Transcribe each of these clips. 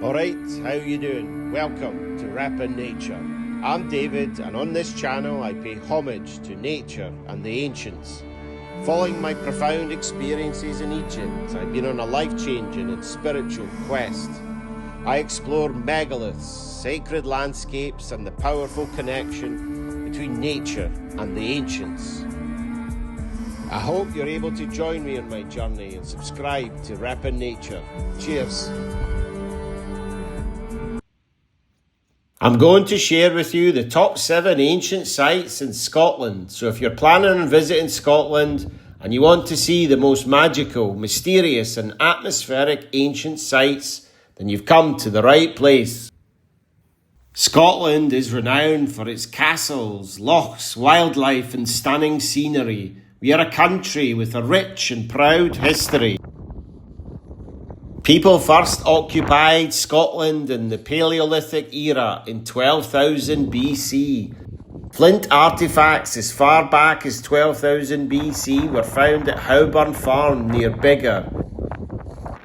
Alright, how you doing? Welcome to Rapping Nature. I'm David, and on this channel I pay homage to nature and the ancients. Following my profound experiences in Egypt, I've been on a life-changing and spiritual quest. I explore megaliths, sacred landscapes, and the powerful connection between nature and the ancients. I hope you're able to join me on my journey and subscribe to Rapping Nature. Cheers. I'm going to share with you the top 7 ancient sites in Scotland. So if you're planning on visiting Scotland and you want to see the most magical, mysterious and atmospheric ancient sites, then you've come to the right place. Scotland is renowned for its castles, lochs, wildlife and stunning scenery. We are a country with a rich and proud history. People first occupied Scotland in the Paleolithic era in 12,000 BC. Flint artefacts as far back as 12,000 BC were found at Howburn Farm near Biggar.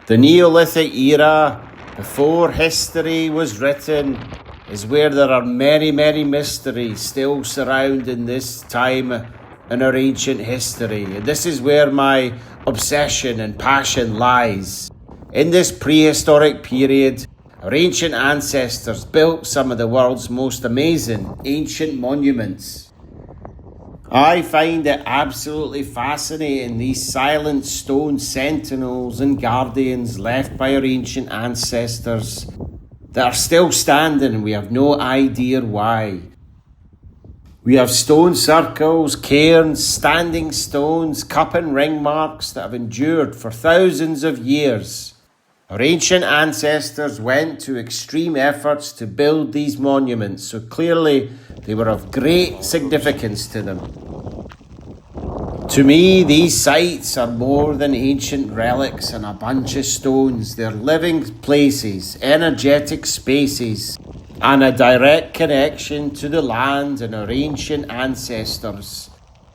The Neolithic era, before history was written, is where there are many mysteries still surrounding this time in our ancient history. And this is where my obsession and passion lies. In this prehistoric period, our ancient ancestors built some of the world's most amazing ancient monuments. I find it absolutely fascinating, these silent stone sentinels and guardians left by our ancient ancestors that are still standing and we have no idea why. We have stone circles, cairns, standing stones, cup and ring marks that have endured for thousands of years. Our ancient ancestors went to extreme efforts to build these monuments, so clearly they were of great significance to them. To me, these sites are more than ancient relics and a bunch of stones. They're living places, energetic spaces, and a direct connection to the land and our ancient ancestors.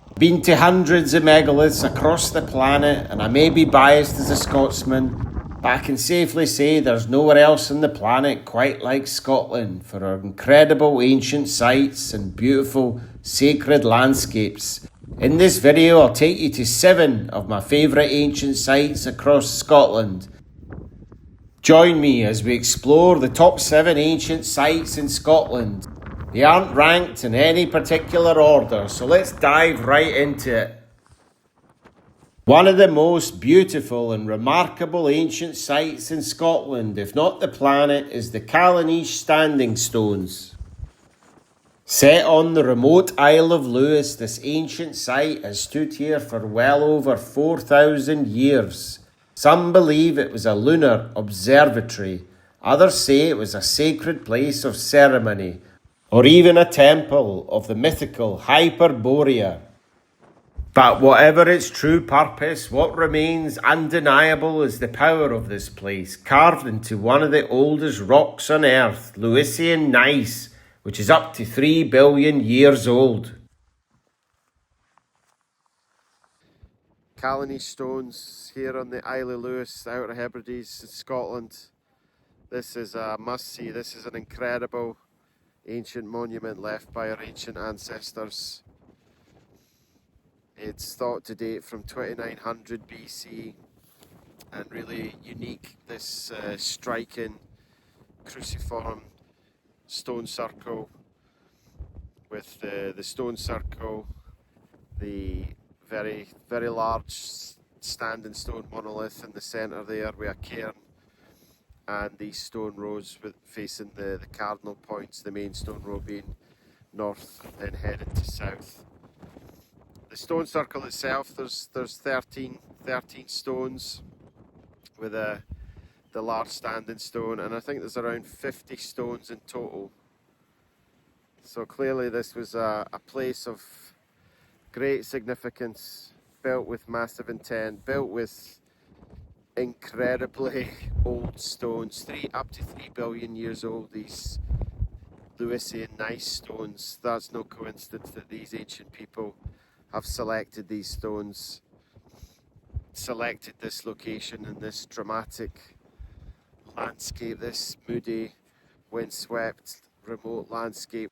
I've been to hundreds of megaliths across the planet, and I may be biased as a Scotsman, but I can safely say there's nowhere else on the planet quite like Scotland for our incredible ancient sites and beautiful sacred landscapes. In this video, I'll take you to 7 of my favourite ancient sites across Scotland. Join me as we explore the top 7 ancient sites in Scotland. They aren't ranked in any particular order, so let's dive right into it. One of the most beautiful and remarkable ancient sites in Scotland, if not the planet, is the Callanish standing stones. Set on the remote Isle of Lewis, this ancient site has stood here for well over 4,000 years. Some believe it was a lunar observatory. Others say it was a sacred place of ceremony, or even a temple of the mythical 𝐏𝐵𝐸𝐸. But whatever its true purpose, what remains undeniable is the power of this place, carved into one of the oldest rocks on earth, Lewisian gneiss, which is up to 3 billion years old. Callanish stones here on the Isle of Lewis, the Outer Hebrides in Scotland. This is a must-see. This is an incredible ancient monument left by our ancient ancestors. It's thought to date from 2900 BC and really unique, this striking cruciform stone circle with the stone circle, the very large standing stone monolith in the centre there with a cairn, and these stone rows facing the cardinal points, the main stone row being north and headed to south. The stone circle itself, there's 13 stones with the large standing stone, and I think there's around 50 stones in total. So clearly this was a place of great significance, built with massive intent, built with incredibly old stones, up to 3 billion years old, these Lewisian gneiss stones. That's no coincidence that these ancient people have selected these stones, selected this location and this dramatic landscape, this moody, windswept, remote landscape.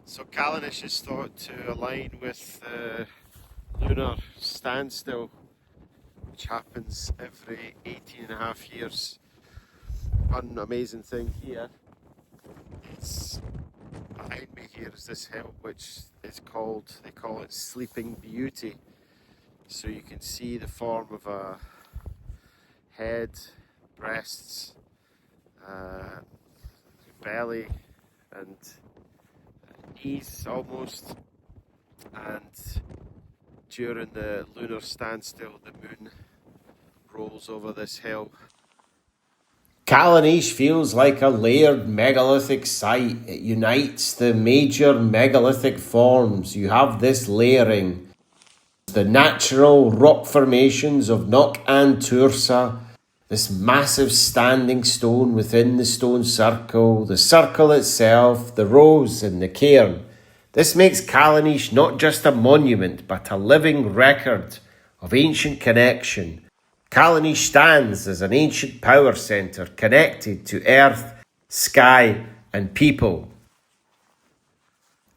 So Callanish is thought to align with the lunar standstill, which happens every 18.5 years. One amazing thing here, it's behind me here is this hill, which is called, they call it Sleeping Beauty. So you can see the form of a head, breasts, belly and knees almost, and during the lunar standstill the moon rolls over this hill. Callanish feels like a layered megalithic site. It unites the major megalithic forms. You have this layering. The natural rock formations of 𝐏𝐞𝐁𝐞, this massive standing stone within the stone circle, the circle itself, the rose and the cairn. This makes Callanish not just a monument, but a living record of ancient connection. Callanish stands as an ancient power centre connected to earth, sky and people.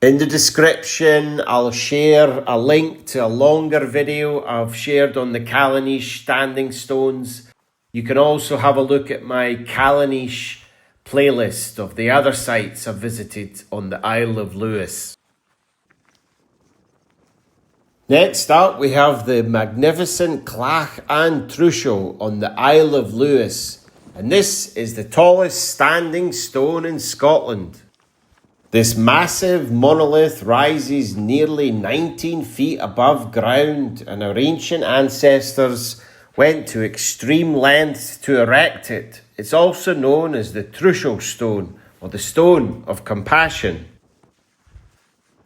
In the description, I'll share a link to a longer video I've shared on the Callanish standing stones. You can also have a look at my Callanish playlist of the other sites I've visited on the Isle of Lewis. Next up, we have the magnificent Clach and Truishal on the Isle of Lewis, and this is the tallest standing stone in Scotland. This massive monolith rises nearly 19 feet above ground, and our ancient ancestors went to extreme lengths to erect it. It's also known as the Truishal stone, or the stone of compassion.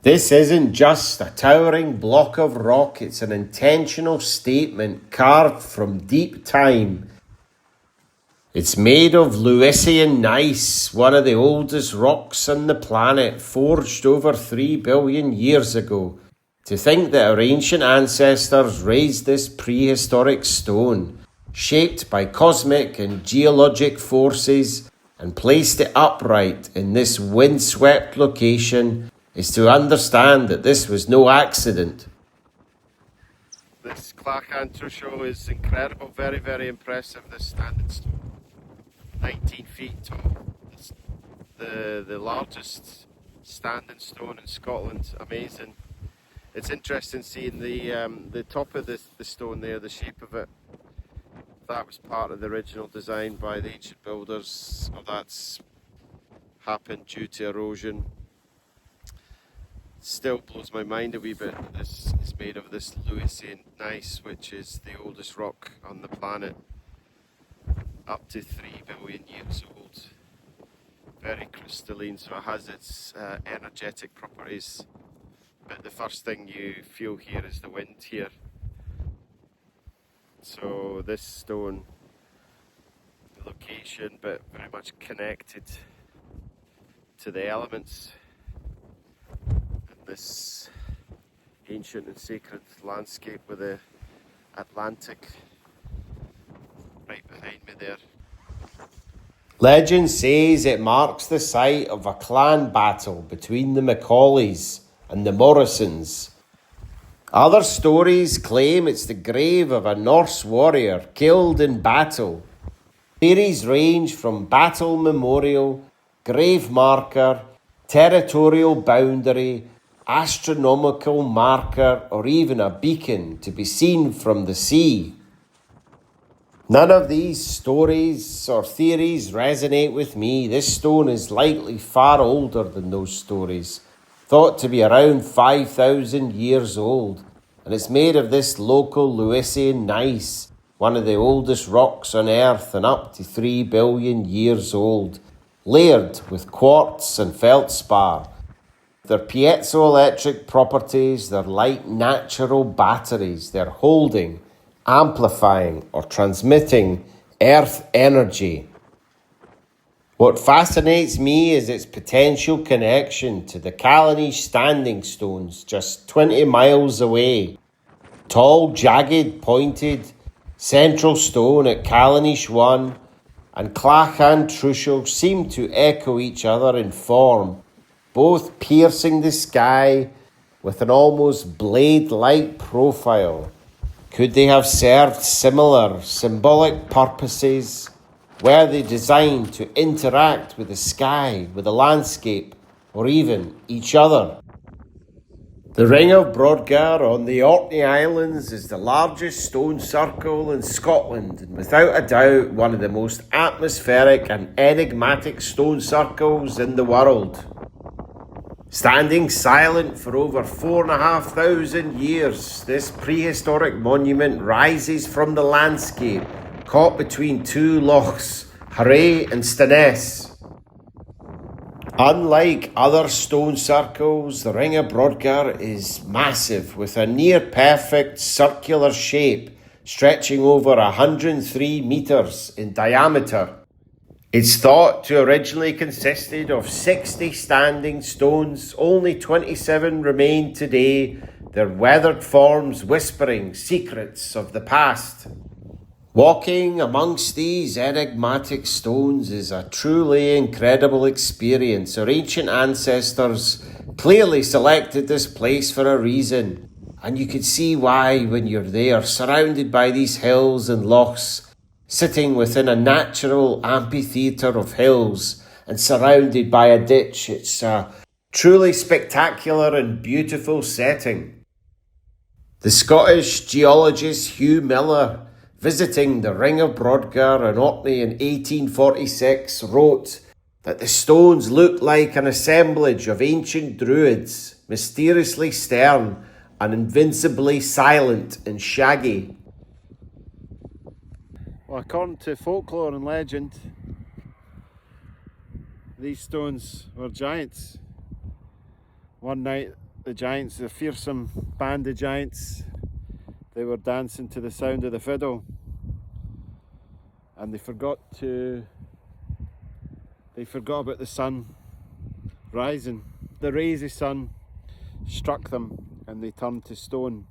This isn't just a towering block of rock, it's an intentional statement carved from deep time. It's made of Lewisian gneiss, one of the oldest rocks on the planet, forged over 3 billion years ago. To think that our ancient ancestors raised this prehistoric stone, shaped by cosmic and geologic forces, and placed it upright in this windswept location, is to understand that this was no accident. This Clach and Truishal is incredible, very, very impressive, this standing stone. 19 feet tall. It's the largest standing stone in Scotland. Amazing. It's interesting seeing the top of the stone there, the shape of it. That was part of the original design by the ancient builders, or that's happened due to erosion. Still blows my mind a wee bit. This is made of this Lewisian gneiss, which is the oldest rock on the planet, up to 3 billion years old. Very crystalline, so it has its energetic properties. But the first thing you feel here is the wind here. So this stone, the location, but very much connected to the elements. This ancient and sacred landscape with the Atlantic right behind me there. Legend says it marks the site of a clan battle between the Macaulays and the Morrisons. Other stories claim it's the grave of a Norse warrior killed in battle. Theories range from battle memorial, grave marker, territorial boundary, astronomical marker, or even a beacon to be seen from the sea. None of these stories or theories resonate with me. This stone is likely far older than those stories, thought to be around 5,000 years old, and it's made of this local Lewisian gneiss, one of the oldest rocks on Earth and up to 3 billion years old, layered with quartz and feldspar. Their piezoelectric properties, they're like natural batteries. They're holding, amplifying or transmitting earth energy. What fascinates me is its potential connection to the Callanish standing stones just 20 miles away. Tall, jagged, pointed, Central stone at Callanish 1 and Clach and Truishal seem to echo each other in form, both piercing the sky with an almost blade-like profile. Could they have served similar symbolic purposes? Were they designed to interact with the sky, with the landscape, or even each other? The Ring of Brodgar on the Orkney Islands is the largest stone circle in Scotland and without a doubt one of the most atmospheric and enigmatic stone circles in the world. Standing silent for over 4,500 years, this prehistoric monument rises from the landscape, caught between two lochs, 𝐏𝐫𝐢𝐯𝐚𝐿 and Stenness. Unlike other stone circles, the Ring of Brodgar is massive, with a near-perfect circular shape stretching over 103 metres in diameter. It's thought to originally consisted of 60 standing stones. Only 27 remain today, their weathered forms whispering secrets of the past. Walking amongst these enigmatic stones is a truly incredible experience. Our ancient ancestors clearly selected this place for a reason, and you can see why when you're there, surrounded by these hills and lochs, sitting within a natural amphitheatre of hills and surrounded by a ditch. It's a truly spectacular and beautiful setting. The Scottish geologist Hugh Miller, visiting the Ring of Brodgar in Orkney in 1846, wrote that the stones looked like an assemblage of ancient druids, mysteriously stern and invincibly silent and shaggy. Well, according to folklore and legend, these stones were giants. One night, the giants, the fearsome band of giants, they were dancing to the sound of the fiddle, and they forgot about the sun rising. The rays of sun struck them and they turned to stone.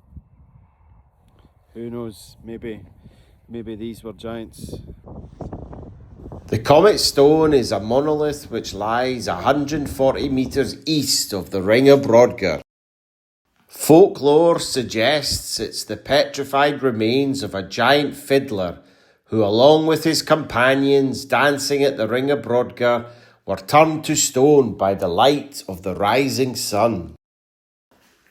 Who knows, maybe these were giants. The Comet Stone is a monolith which lies 140 metres east of the Ring of Brodgar. Folklore suggests it's the petrified remains of a giant fiddler who, along with his companions dancing at the Ring of Brodgar, were turned to stone by the light of the rising sun.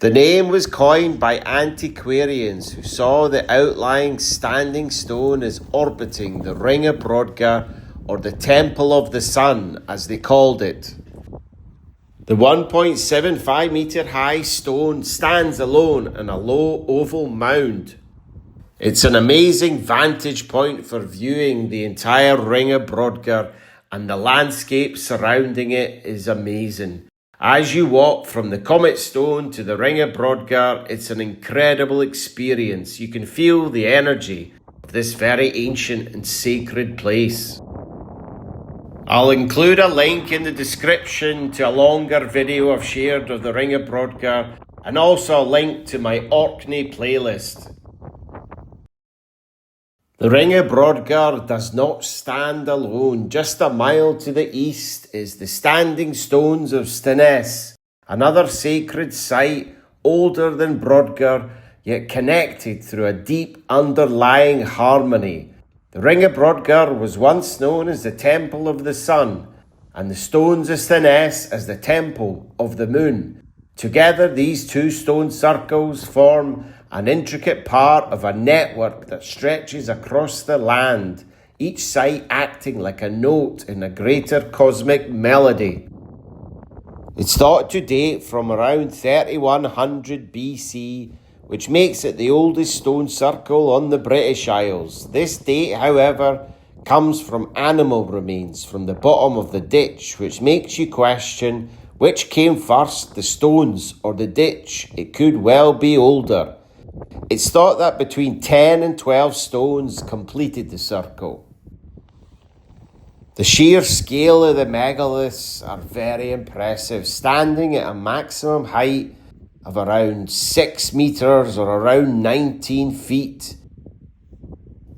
The name was coined by antiquarians who saw the outlying standing stone as orbiting the Ring of Brodgar, or the Temple of the Sun as they called it. The 1.75 metre high stone stands alone in a low oval mound. It's an amazing vantage point for viewing the entire Ring of Brodgar, and the landscape surrounding it is amazing. As you walk from the Comet Stone to the Ring of Brodgar, it's an incredible experience. You can feel the energy of this very ancient and sacred place. I'll include a link in the description to a longer video I've shared of the Ring of Brodgar, and also a link to my Orkney playlist. The Ring of Brodgar does not stand alone. Just a mile to the east is the standing stones of Stenness, another sacred site older than Brodgar, yet connected through a deep underlying harmony. The Ring of Brodgar was once known as the Temple of the Sun, and the stones of Stenness as the Temple of the Moon. Together, these two stone circles form an intricate part of a network that stretches across the land, each site acting like a note in a greater cosmic melody. It's thought to date from around 3100 BC, which makes it the oldest stone circle on the British Isles. This date, however, comes from animal remains from the bottom of the ditch, which makes you question which came first, the stones or the ditch. It could well be older. It's thought that between 10 and 12 stones completed the circle. The sheer scale of the megaliths are very impressive, standing at a maximum height of around 6 metres or around 19 feet.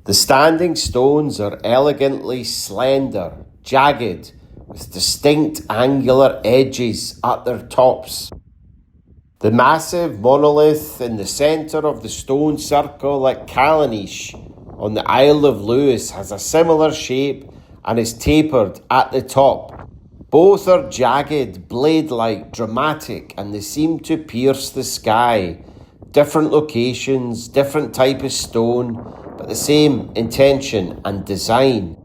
The standing stones are elegantly slender, jagged, with distinct angular edges at their tops. The massive monolith in the centre of the stone circle at Callanish on the Isle of Lewis has a similar shape and is tapered at the top. Both are jagged, blade-like, dramatic, and they seem to pierce the sky. Different locations, different type of stone, but the same intention and design.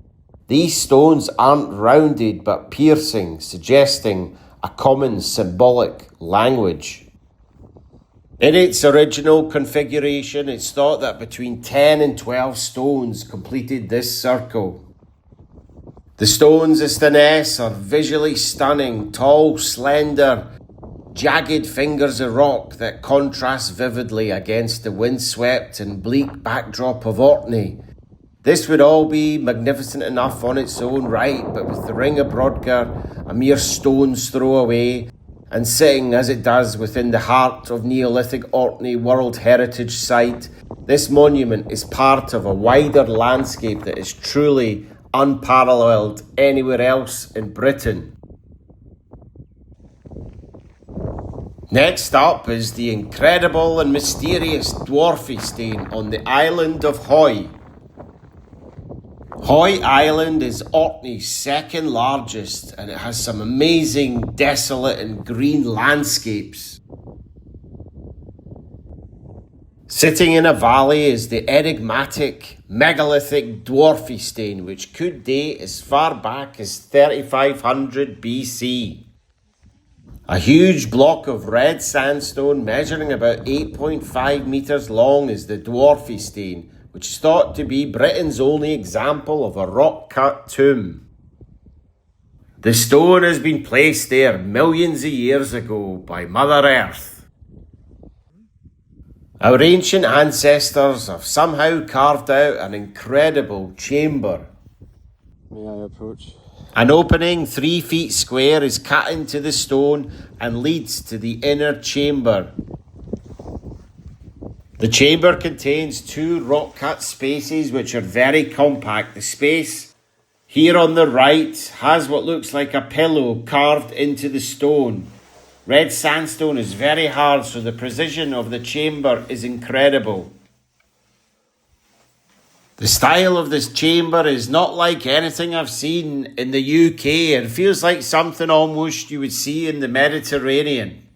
These stones aren't rounded but piercing, suggesting a common symbolic language. In its original configuration, it's thought that between 10 and 12 stones completed this circle. The stones of Stenness are visually stunning, tall, slender, jagged fingers of rock that contrast vividly against the windswept and bleak backdrop of Orkney. This would all be magnificent enough on its own right, but with the ring of Brodgar a mere stone's throw away, and sitting as it does within the heart of Neolithic Orkney World Heritage Site, this monument is part of a wider landscape that is truly unparalleled anywhere else in Britain. Next up is the incredible and mysterious Dwarfie Stane on the island of 𝐏𝐻𝐸𝐷𝐻𝐸. 𝐏𝐻𝐸𝐸 Island is Orkney's second largest, and it has some amazing, desolate and green landscapes. Sitting in a valley is the enigmatic, megalithic Dwarfie Stane, which could date as far back as 3500 BC. A huge block of red sandstone measuring about 8.5 metres long is the Dwarfie Stane, which is thought to be Britain's only example of a rock-cut tomb. The stone has been placed there millions of years ago by Mother Earth. Our ancient ancestors have somehow carved out an incredible chamber. May I approach? An opening 3 feet square is cut into the stone and leads to the inner chamber. The chamber contains 2 rock-cut spaces which are very compact. The space here on the right has what looks like a pillow carved into the stone. Red sandstone is very hard, so the precision of the chamber is incredible. The style of this chamber is not like anything I've seen in the UK. It feels like something almost you would see in the Mediterranean.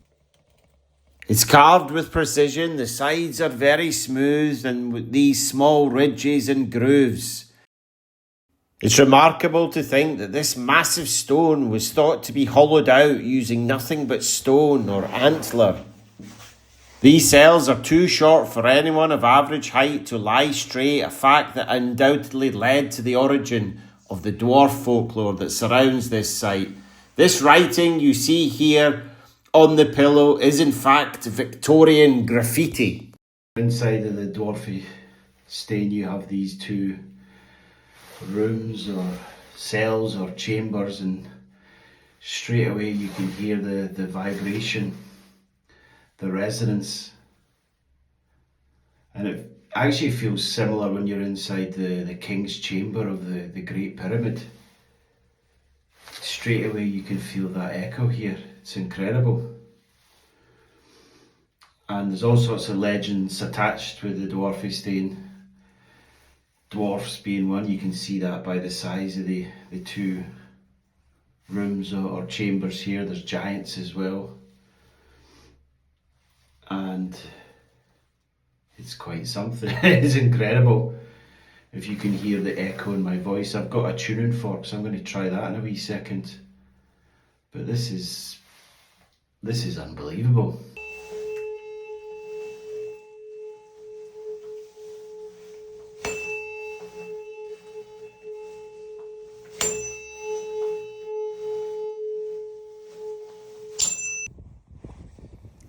It's carved with precision, the sides are very smooth and with these small ridges and grooves. It's remarkable to think that this massive stone was thought to be hollowed out using nothing but stone or antler. These cells are too short for anyone of average height to lie straight, a fact that undoubtedly led to the origin of the dwarf folklore that surrounds this site. This writing you see here on the pillow is in fact Victorian graffiti. Inside of the Dwarfie Stane you have these 2 rooms or cells or chambers, and straight away you can hear the vibration, the resonance, and it actually feels similar when you're inside the king's chamber of the Great Pyramid. Straight away you can feel that echo here. It's incredible. And there's all sorts of legends attached with the Dwarfie Stane. Dwarfs being one, you can see that by the size of the 2 rooms or chambers here. There's giants as well. And it's quite something. It's incredible. If you can hear the echo in my voice. I've got a tuning fork, so I'm going to try that in a wee second. But this is unbelievable.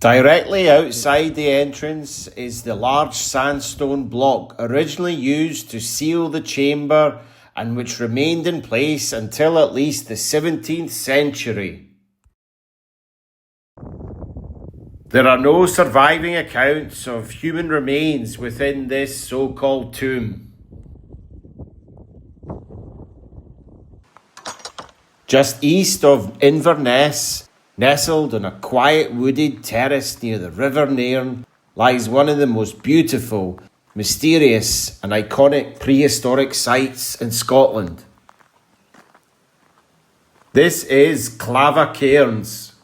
Directly outside the entrance is the large sandstone block originally used to seal the chamber and which remained in place until at least the 17th century. There are no surviving accounts of human remains within this so-called tomb. Just east of Inverness, nestled on a quiet wooded terrace near the River Nairn, lies one of the most beautiful, mysterious and iconic prehistoric sites in Scotland. This is Clava Cairns.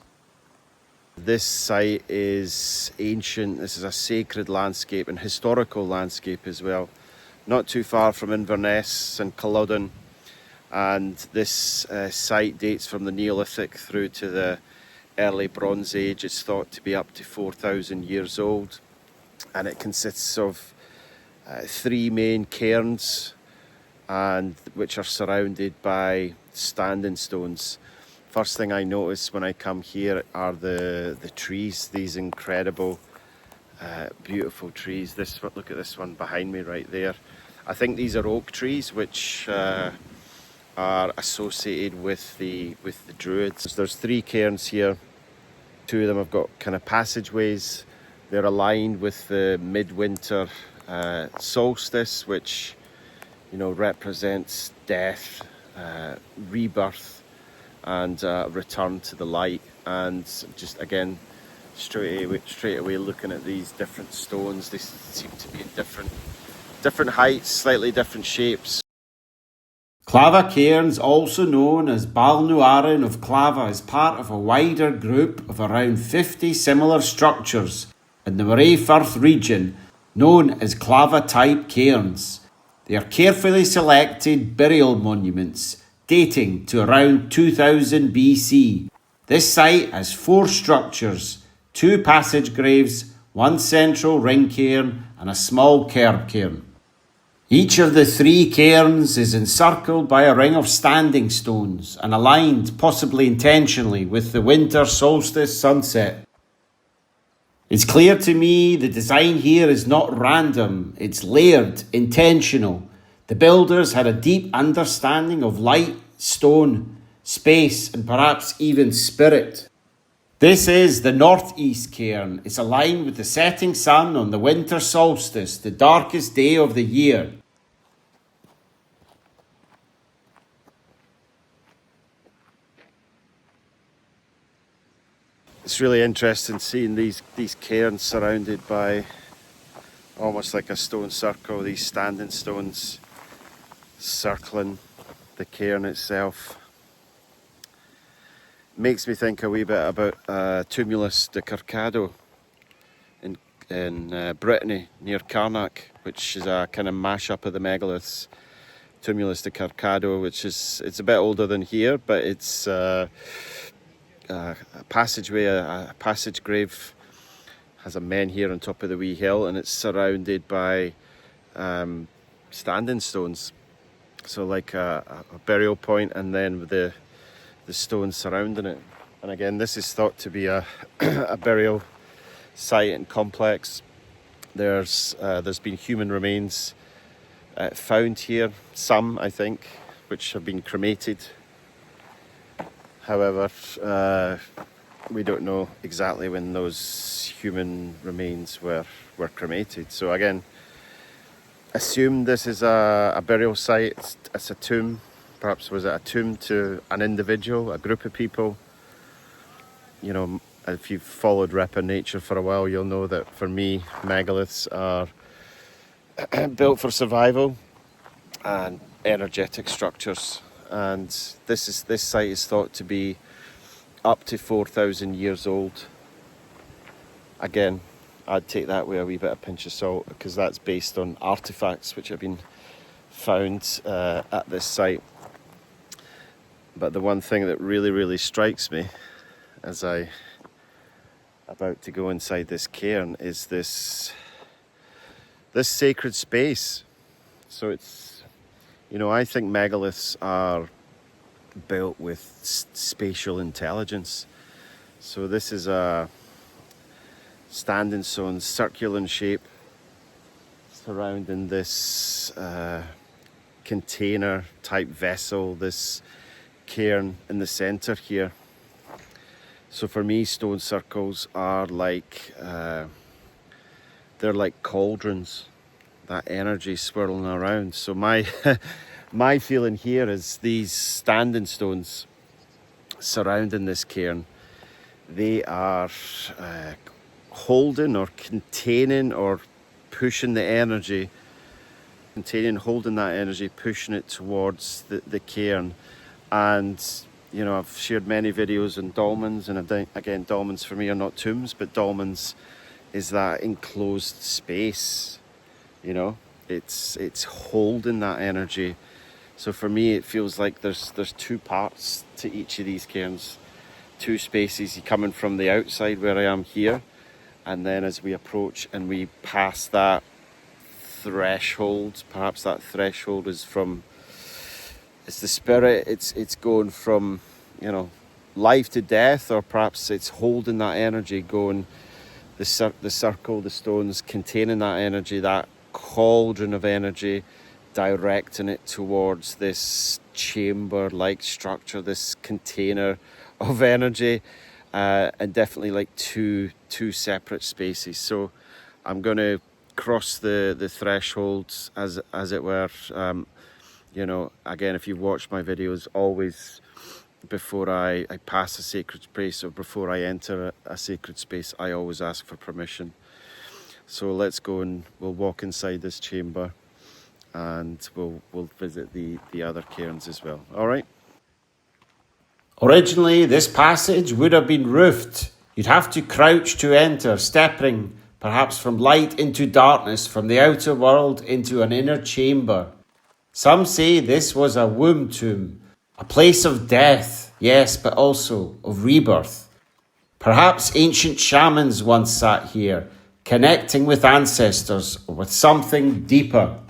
This site is ancient. This is a sacred landscape and historical landscape as well. Not too far from Inverness and Culloden. And this site dates from the Neolithic through to the early Bronze Age. It's thought to be up to 4,000 years old. And it consists of 3 main cairns, and which are surrounded by standing stones. First thing I notice when I come here are the trees, these incredible, beautiful trees. Look at this one behind me right there. I think these are oak trees, which are associated with the Druids. There's 3 cairns here. 2 of them have got kind of passageways. They're aligned with the midwinter solstice, which, you know, represents death, rebirth, and return to the light. And just again, straight away looking at these different stones, they seem to be in different heights, slightly different shapes. Clava Cairns, also known as Balnuaran of Clava, is part of a wider group of around 50 similar structures in the Moray Firth region known as Clava-type cairns. They are carefully selected burial monuments dating to around 2000 BC. This site has 4 structures, 2 passage graves, 1 central ring cairn and a small kerb cairn. Each of the 3 cairns is encircled by a ring of standing stones and aligned, possibly intentionally, with the winter solstice sunset. It's clear to me the design here is not random, it's layered, intentional. The builders had a deep understanding of light, stone, space, and perhaps even spirit. This is the northeast cairn. It's aligned with the setting sun on the winter solstice, the darkest day of the year. It's really interesting seeing these cairns surrounded by almost like a stone circle, these standing stones circling the cairn itself. Makes me think a wee bit about Tumulus de Carcado in Brittany near Carnac, which is a kind of mashup of the megaliths. Tumulus de Carcado, it's a bit older than here, but it's a passageway, a passage grave, has a menhir on top of the wee hill, and it's surrounded by standing stones. So like a burial point, and then with the stones surrounding it. And again, this is thought to be a burial site and complex. There's been human remains found here, some I think, which have been cremated. However, we don't know exactly when those human remains were cremated. So again, assume this is a burial site. It's a tomb. Perhaps was it a tomb to an individual, a group of people? You know, if you've followed Rep in Nature for a while, you'll know that for me, megaliths are built for survival and energetic structures. And this site is thought to be up to 4,000 years old. Again, I'd take that with a wee bit of pinch of salt, because that's based on artifacts which have been found at this site. But the one thing that really strikes me as I about to go inside this cairn is this sacred space. So it's, you know, I think megaliths are built with spatial intelligence. So this is a standing stone, circular in shape, surrounding this container type vessel, this cairn in the centre here. So for me, stone circles are like they're like cauldrons, that energy swirling around. So my my feeling here is these standing stones surrounding this cairn. They are holding or containing or pushing the energy, holding that energy, pushing it towards the cairn. And you know, I've shared many videos on dolmens, and again, dolmens for me are not tombs, but dolmens is that enclosed space. You know, it's holding that energy. So for me, it feels like there's two parts to each of these cairns, two spaces. You're coming from the outside where I am here, and then as we approach and we pass that threshold, perhaps that threshold is from, it's the spirit, it's going from, you know, life to death, or perhaps it's holding that energy, going the circle, the stones containing that energy, that cauldron of energy, directing it towards this chamber-like structure, this container of energy, and definitely like two separate spaces. So I'm going to cross the thresholds, as it were. You know, again, if you've watched my videos, always before I pass a sacred space or before I enter a sacred space, I always ask for permission. So let's go and we'll walk inside this chamber, and we'll visit the other cairns as well. All right. Originally, this passage would have been roofed. You'd have to crouch to enter, stepping perhaps from light into darkness, from the outer world into an inner chamber. Some say this was a womb tomb, a place of death, yes, but also of rebirth. Perhaps ancient shamans once sat here, connecting with ancestors or with something deeper.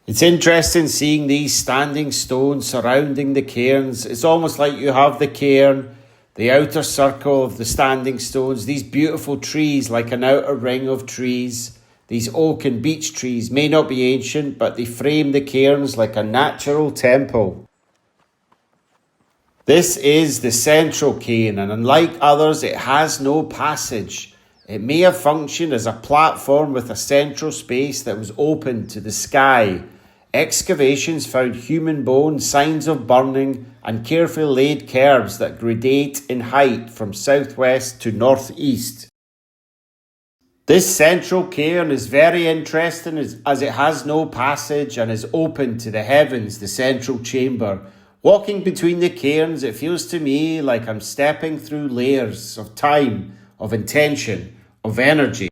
It's interesting seeing these standing stones surrounding the cairns. It's almost like you have the cairn, the outer circle of the standing stones, these beautiful trees like an outer ring of trees. These oak and beech trees may not be ancient, but they frame the cairns like a natural temple. This is the central cairn, and unlike others, it has no passage. It may have functioned as a platform with a central space that was open to the sky. Excavations found human bones, signs of burning, and carefully laid kerbs that gradate in height from southwest to northeast. This central cairn is very interesting as it has no passage and is open to the heavens, the central chamber. Walking between the cairns, it feels to me like I'm stepping through layers of time, of intention, of energy.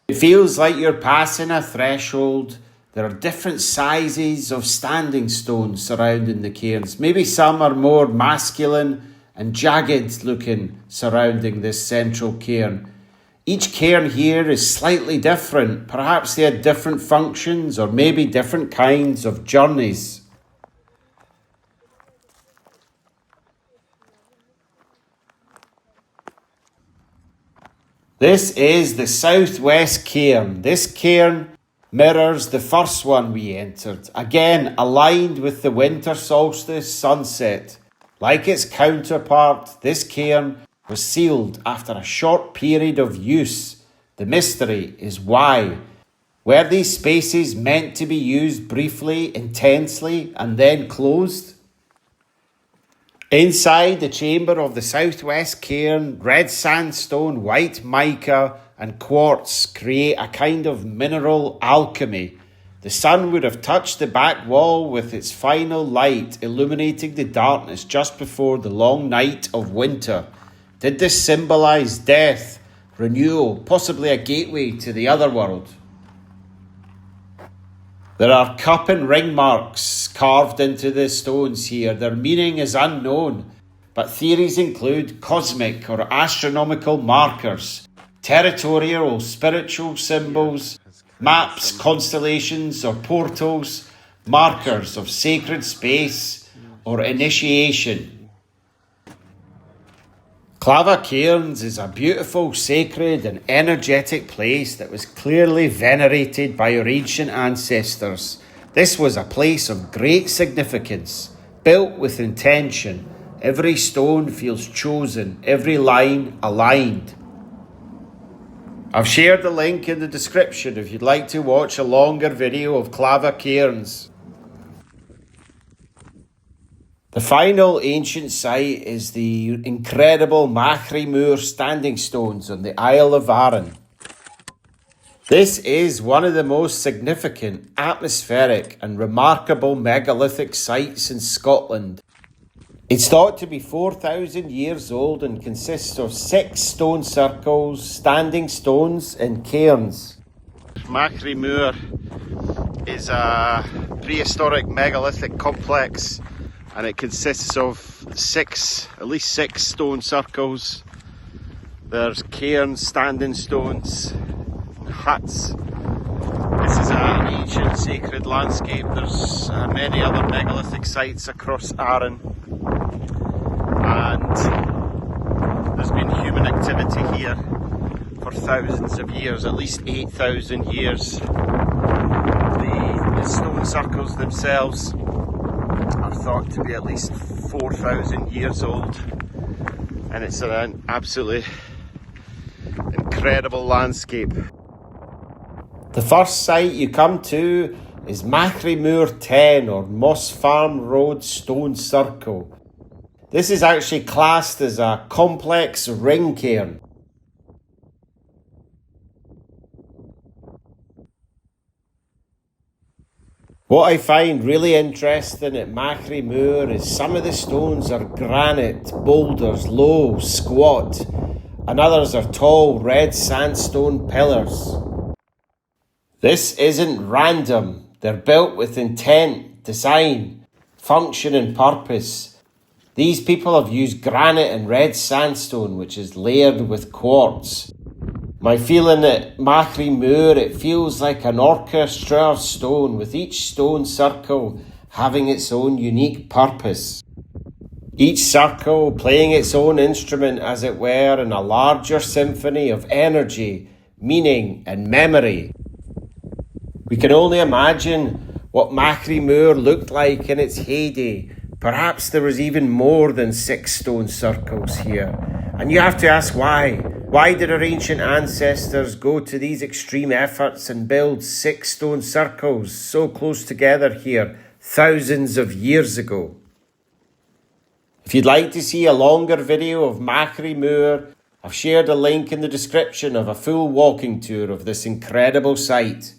It feels like you're passing a threshold. There are different sizes of standing stones surrounding the cairns. Maybe some are more masculine and jagged looking surrounding this central cairn. Each cairn here is slightly different. Perhaps they had different functions or maybe different kinds of journeys. This is the southwest cairn. This cairn mirrors the first one we entered, again aligned with the winter solstice sunset. Like its counterpart, this cairn was sealed after a short period of use. The mystery is why. Were these spaces meant to be used briefly, intensely, and then closed? Inside the chamber of the southwest cairn, red sandstone, white mica, and quartz create a kind of mineral alchemy. The sun would have touched the back wall with its final light, illuminating the darkness just before the long night of winter. Did this symbolize death, renewal, possibly a gateway to the other world? There are cup and ring marks carved into the stones here. Their meaning is unknown, but theories include cosmic or astronomical markers, territorial, spiritual symbols, maps, constellations or portals, markers of sacred space or initiation. Clava Cairns is a beautiful, sacred and energetic place that was clearly venerated by our ancient ancestors. This was a place of great significance. built with intention. Every stone feels chosen, every line aligned. I've shared the link in the description if you'd like to watch a longer video of Clava Cairns. The final ancient site is the incredible Machrie Moor standing stones on the Isle of Arran. This is one of the most significant, atmospheric and remarkable megalithic sites in Scotland. It's thought to be 4,000 years old and consists of 6 stone circles, standing stones and cairns. Machrie Moor is a prehistoric megalithic complex, and it consists of at least six stone circles. There's cairns, standing stones, and huts. This is an ancient sacred landscape. There's many other megalithic sites across Arran, and there's been human activity here for thousands of years, at least 8,000 years. The stone circles themselves are thought to be at least 4,000 years old, and it's an absolutely incredible landscape. The first site you come to is Machrie Moor 10, or Moss Farm Road Stone Circle. This is actually classed as a complex ring cairn. What I find really interesting at Machrie Moor is some of the stones are granite boulders, low, squat, and others are tall red sandstone pillars. This isn't random. They're built with intent, design, function and purpose. These people have used granite and red sandstone, which is layered with quartz. My feeling at Machrie Moor, it feels like an orchestra of stone, with each stone circle having its own unique purpose. Each circle playing its own instrument, as it were, in a larger symphony of energy, meaning and memory. We can only imagine what Machrie Moor looked like in its heyday. Perhaps there was even more than 6 stone circles here. And you have to ask why. Why did our ancient ancestors go to these extreme efforts and build 6 stone circles so close together here thousands of years ago? If you'd like to see a longer video of Machrie Moor, I've shared a link in the description of a full walking tour of this incredible site.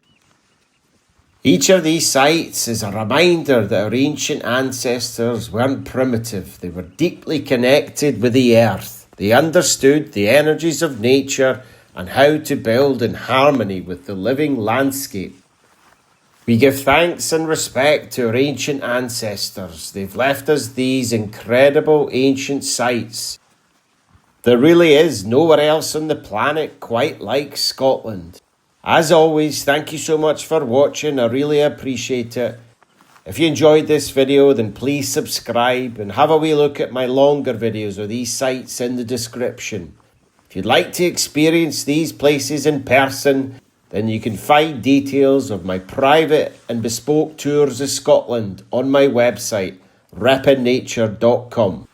Each of these sites is a reminder that our ancient ancestors weren't primitive. They were deeply connected with the earth. They understood the energies of nature and how to build in harmony with the living landscape. We give thanks and respect to our ancient ancestors. They've left us these incredible ancient sites. There really is nowhere else on the planet quite like Scotland. As always, thank you so much for watching. I really appreciate it. If you enjoyed this video, then please subscribe and have a wee look at my longer videos of these sites in the description. If you'd like to experience these places in person, then you can find details of my private and bespoke tours of Scotland on my website, reppinnature.com.